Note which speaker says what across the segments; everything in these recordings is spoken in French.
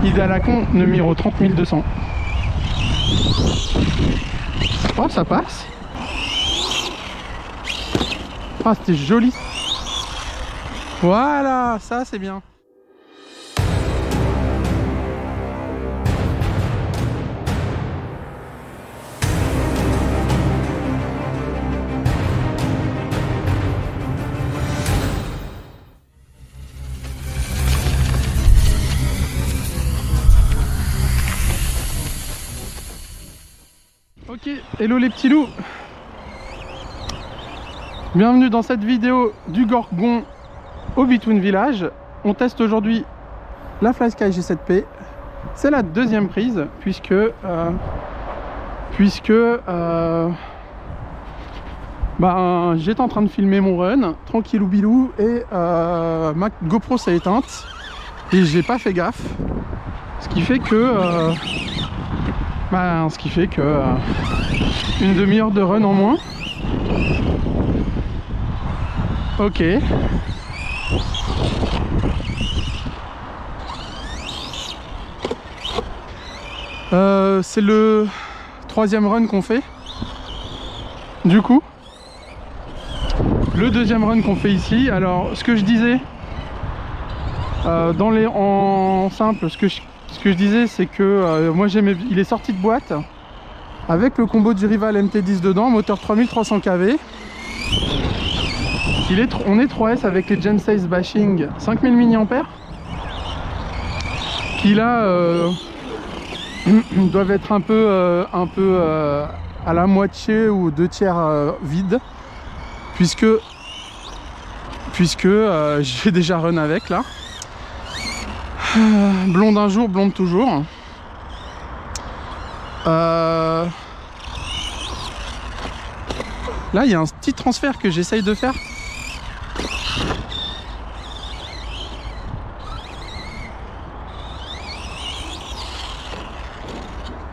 Speaker 1: Idalacon numéro 30200. Oh, ça passe. Ah, c'était joli. Voilà, ça c'est bien. Ok, hello les petits loups. Bienvenue dans cette vidéo du Gorgon au Between Village. On teste aujourd'hui la FlySky G7P. C'est la deuxième prise puisque j'étais en train de filmer mon run tranquillou bilou et ma GoPro s'est éteinte et j'ai pas fait gaffe, ce qui fait que une demi-heure de run en moins. Ok. C'est le troisième run qu'on fait. Du coup, le deuxième run qu'on fait ici. Alors, ce que je disais en simple, ce que je disais, c'est que moi j'aimais. Il est sorti de boîte avec le combo du Rival MT10 dedans, moteur 3300 kV. On est 3S avec les Gen 6 Bashing 5000 mAh qui là doivent être un peu à la moitié ou 2/3 vide puisque j'ai déjà run avec là. Blonde un jour, blonde toujours. Là il y a un petit transfert que j'essaye de faire.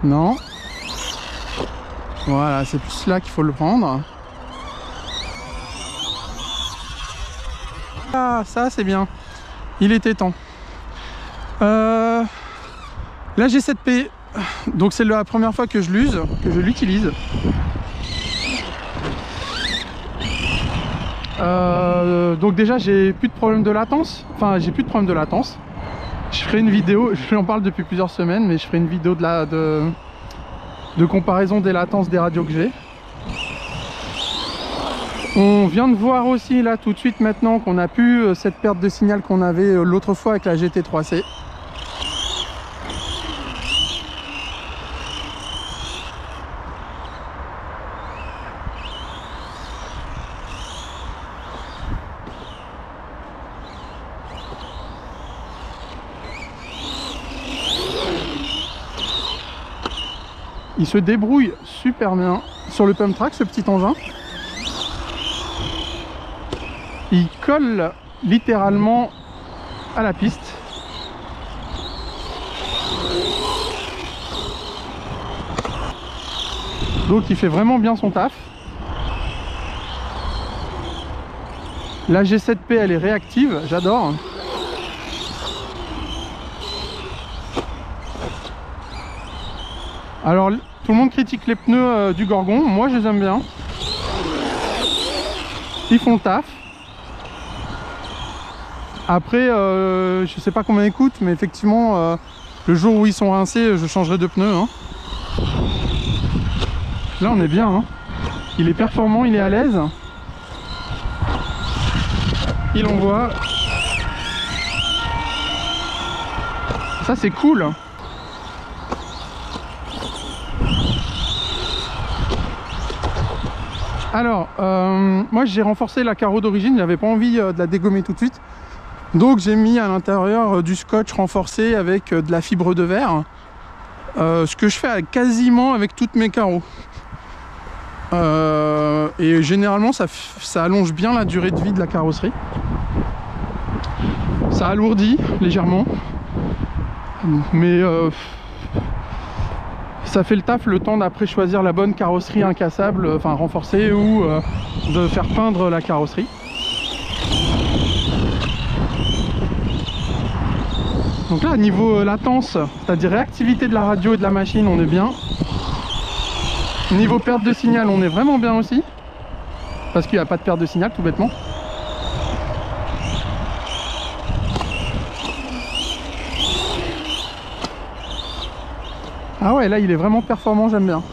Speaker 1: Non. Voilà, c'est plus là qu'il faut le prendre. Ah, ça c'est bien. Il était temps. La G7P, donc c'est la première fois que je l'utilise. Donc déjà j'ai plus de problème de latence. Enfin, j'ai plus de problème de latence. Je ferai une vidéo, j'en parle depuis plusieurs semaines, mais je ferai une vidéo de comparaison des latences des radios que j'ai. On vient de voir aussi là tout de suite maintenant qu'on a plus cette perte de signal qu'on avait l'autre fois avec la GT3C. Il se débrouille super bien sur le pump track, ce petit engin. Il colle littéralement à la piste. Donc il fait vraiment bien son taf. La G7P elle est réactive, j'adore. Alors tout le monde critique les pneus du Gorgon, moi je les aime bien. Ils font le taf. Après je sais pas combien ils coûtent, mais effectivement le jour où ils sont rincés je changerai de pneus hein. Là on est bien hein. Il est performant, il est à l'aise. Il envoie. Ça c'est cool. Alors, moi j'ai renforcé la carreau d'origine, j'avais pas envie de la dégommer tout de suite. Donc j'ai mis à l'intérieur du scotch renforcé avec de la fibre de verre. Ce que je fais quasiment avec toutes mes carreaux. Et généralement ça allonge bien la durée de vie de la carrosserie. Ça alourdit légèrement. Mais ça fait le taf le temps d'après choisir la bonne carrosserie incassable, enfin renforcée, ou de faire peindre la carrosserie. Donc là, niveau latence, c'est-à-dire réactivité de la radio et de la machine, on est bien. Niveau perte de signal, on est vraiment bien aussi. Parce qu'il n'y a pas de perte de signal, tout bêtement. Ah ouais, là, il est vraiment performant, j'aime bien.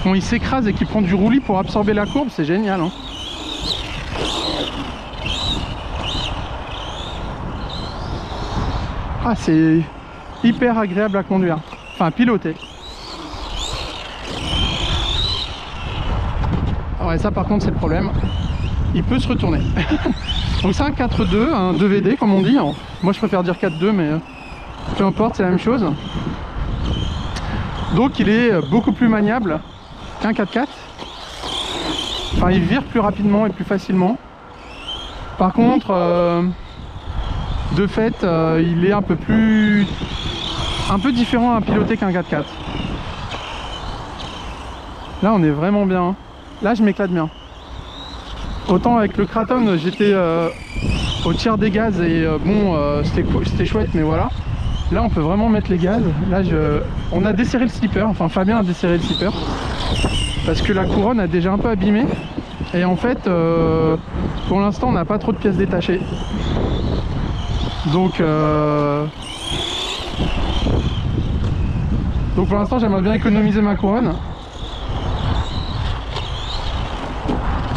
Speaker 1: Quand il s'écrase et qu'il prend du roulis pour absorber la courbe, c'est génial, hein. Ah, c'est hyper agréable à conduire, enfin à piloter. Ah ouais, ça par contre c'est le problème, il peut se retourner. Donc c'est un 4.2, un 2VD comme on dit. Alors, moi je préfère dire 4.2 mais peu importe, c'est la même chose. Donc il est beaucoup plus maniable qu'un 4x4. Enfin il vire plus rapidement et plus facilement. Par contre de fait il est un peu différent à piloter qu'un 4x4. Là on est vraiment bien. Là je m'éclate bien. Autant avec le Kraton j'étais au tiers des gaz et c'était chouette, mais voilà. Là on peut vraiment mettre les gaz. Là on a desserré le slipper, enfin Fabien a desserré le slipper parce que la couronne a déjà un peu abîmé. Et en fait pour l'instant on n'a pas trop de pièces détachées. Donc pour l'instant j'aimerais bien économiser ma couronne.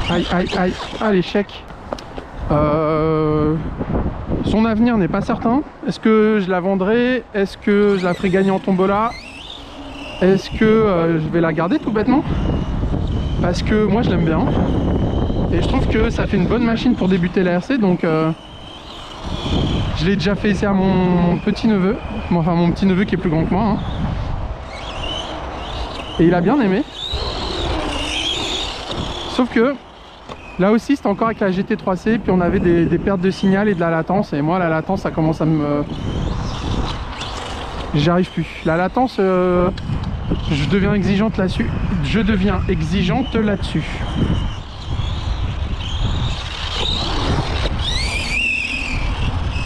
Speaker 1: Aïe aïe aïe, ah l'échec. Son avenir n'est pas certain. Est-ce que je la vendrai? Est-ce que je la ferai gagner en tombola? Est-ce que je vais la garder tout bêtement? Parce que moi je l'aime bien. Et je trouve que ça fait une bonne machine pour débuter la RC. Donc je l'ai déjà fait essayer à mon petit neveu. Enfin mon petit neveu qui est plus grand que moi, hein. Et il a bien aimé. Sauf que là aussi c'était encore avec la GT3C, puis on avait des pertes de signal et de la latence, et moi la latence ça commence à me... J'arrive plus. La latence, je deviens exigeante là-dessus. Je deviens exigeante là-dessus.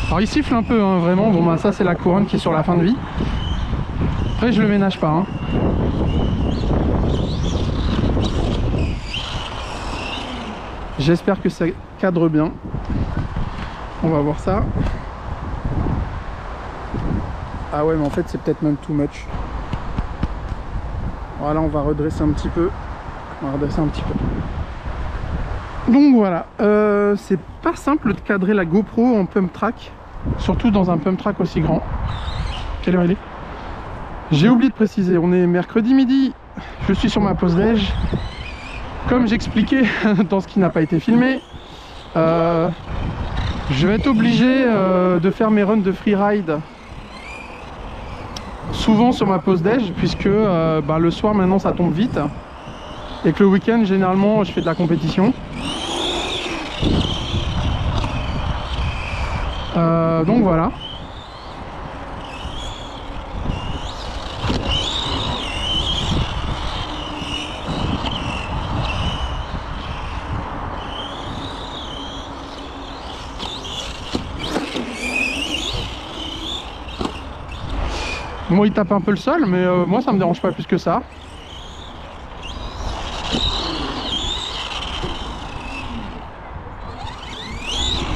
Speaker 1: Alors il siffle un peu, hein, vraiment. Bon bah ça c'est la couronne qui est sur la fin de vie. Après je le ménage pas, hein. J'espère que ça cadre bien. On va voir ça. Ah ouais, mais en fait c'est peut-être même too much. Voilà, on va redresser un petit peu. On va redresser un petit peu. Donc voilà, c'est pas simple de cadrer la GoPro en pump track, surtout dans un pump track aussi grand. Quelle heure il est? J'ai oublié de préciser, on est mercredi midi. Je suis sur ma pause déj. Comme j'expliquais dans ce qui n'a pas été filmé, je vais être obligé de faire mes runs de freeride souvent sur ma pause déj, puisque le soir maintenant ça tombe vite et que le week-end généralement je fais de la compétition. Donc voilà. Moi il tape un peu le sol, mais moi ça me dérange pas plus que ça.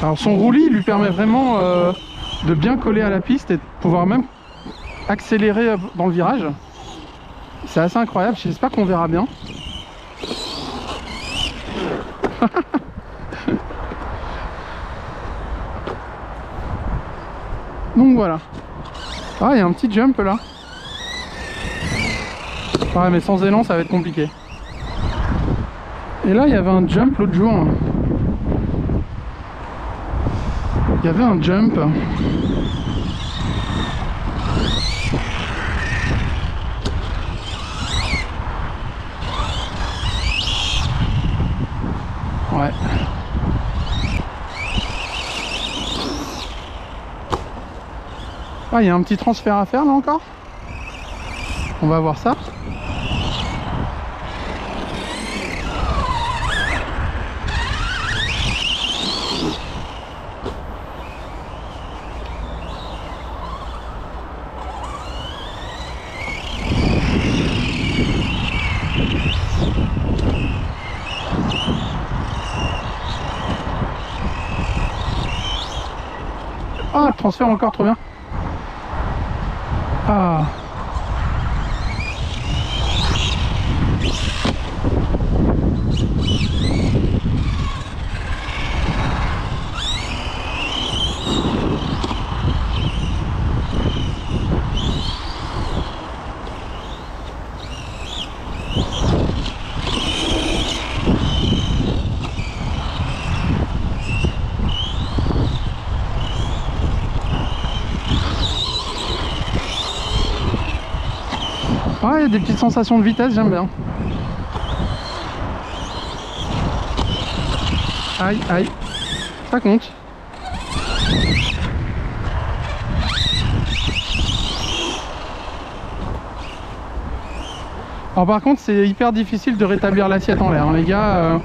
Speaker 1: Alors son roulis lui permet vraiment de bien coller à la piste et de pouvoir même accélérer dans le virage. C'est assez incroyable, j'espère qu'on verra bien. Donc voilà. Ah, il y a un petit jump là. Ouais, mais sans élan ça va être compliqué. Et là il y avait un jump l'autre jour. Il y avait un jump. Ouais. Ah, il y a un petit transfert à faire là encore. On va voir ça. transfert encore, trop bien. Ah. Ouais, il y a des petites sensations de vitesse, j'aime bien. Aïe, aïe. Ça compte. Alors par contre, c'est hyper difficile de rétablir l'assiette en l'air, hein, les gars.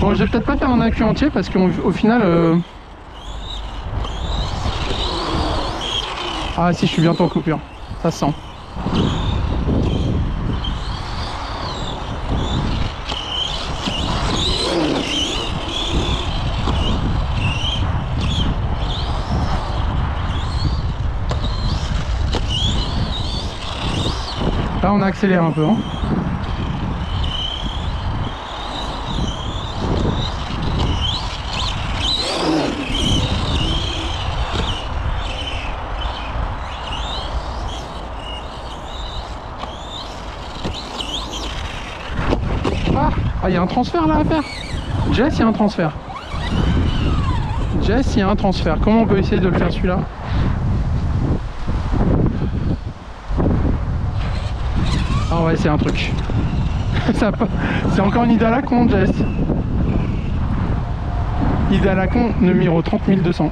Speaker 1: Bon, je vais peut-être pas faire un accu entier parce qu'au final... Ah si, je suis bientôt en coupure, ça se sent. Là on accélère un peu, hein. Ah, il y a un transfert là à faire. Jess, il y a un transfert. Jess, il y a un transfert. Comment on peut essayer de le faire celui-là? Ah ouais, c'est un truc. C'est encore une idée à la con, Jess. Idée à la con, numéro 30200.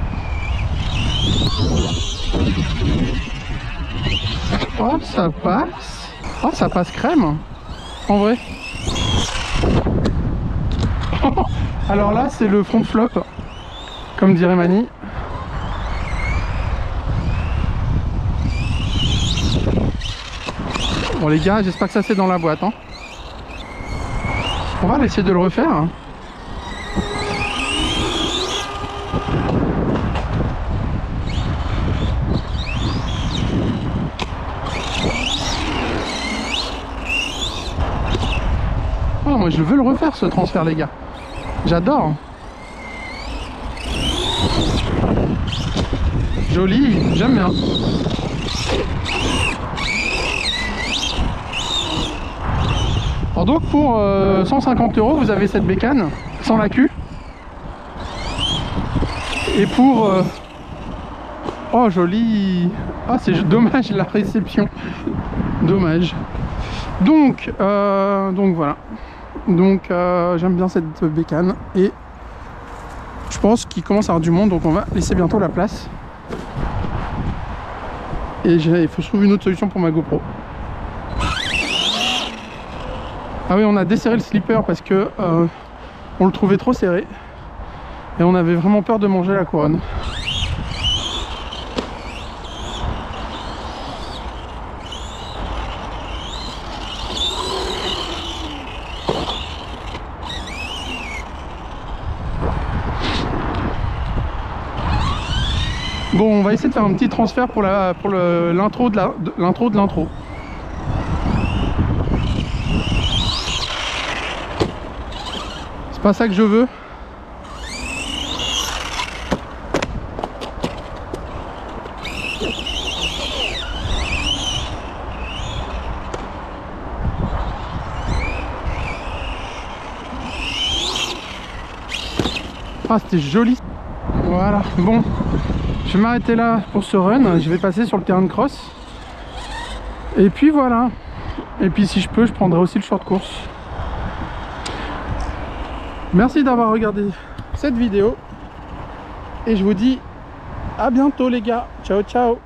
Speaker 1: Oh, ça passe. Oh, ça passe crème. En vrai. Alors là, c'est le front flop, comme dirait Mani. Bon les gars, j'espère que ça c'est dans la boîte, hein. On va essayer de le refaire, hein. Oh, moi je veux le refaire ce transfert les gars. J'adore. Joli, j'aime bien. Alors donc pour 150 €, vous avez cette bécane sans la queue. Et pour... Oh joli. Ah c'est dommage la réception. Dommage. Donc voilà. Donc j'aime bien cette bécane et je pense qu'il commence à avoir du monde, donc on va laisser bientôt la place. Et il faut que je trouve une autre solution pour ma GoPro. Ah oui, on a desserré le slipper parce que on le trouvait trop serré et on avait vraiment peur de manger la couronne. Bon, on va essayer de faire un petit transfert pour l'intro de l'intro. C'est pas ça que je veux. Ah, c'était joli. Voilà, bon. Je vais m'arrêter là pour ce run. Je vais passer sur le terrain de cross. Et puis voilà. Et puis si je peux, je prendrai aussi le short course. Merci d'avoir regardé cette vidéo. Et je vous dis à bientôt les gars. Ciao ciao.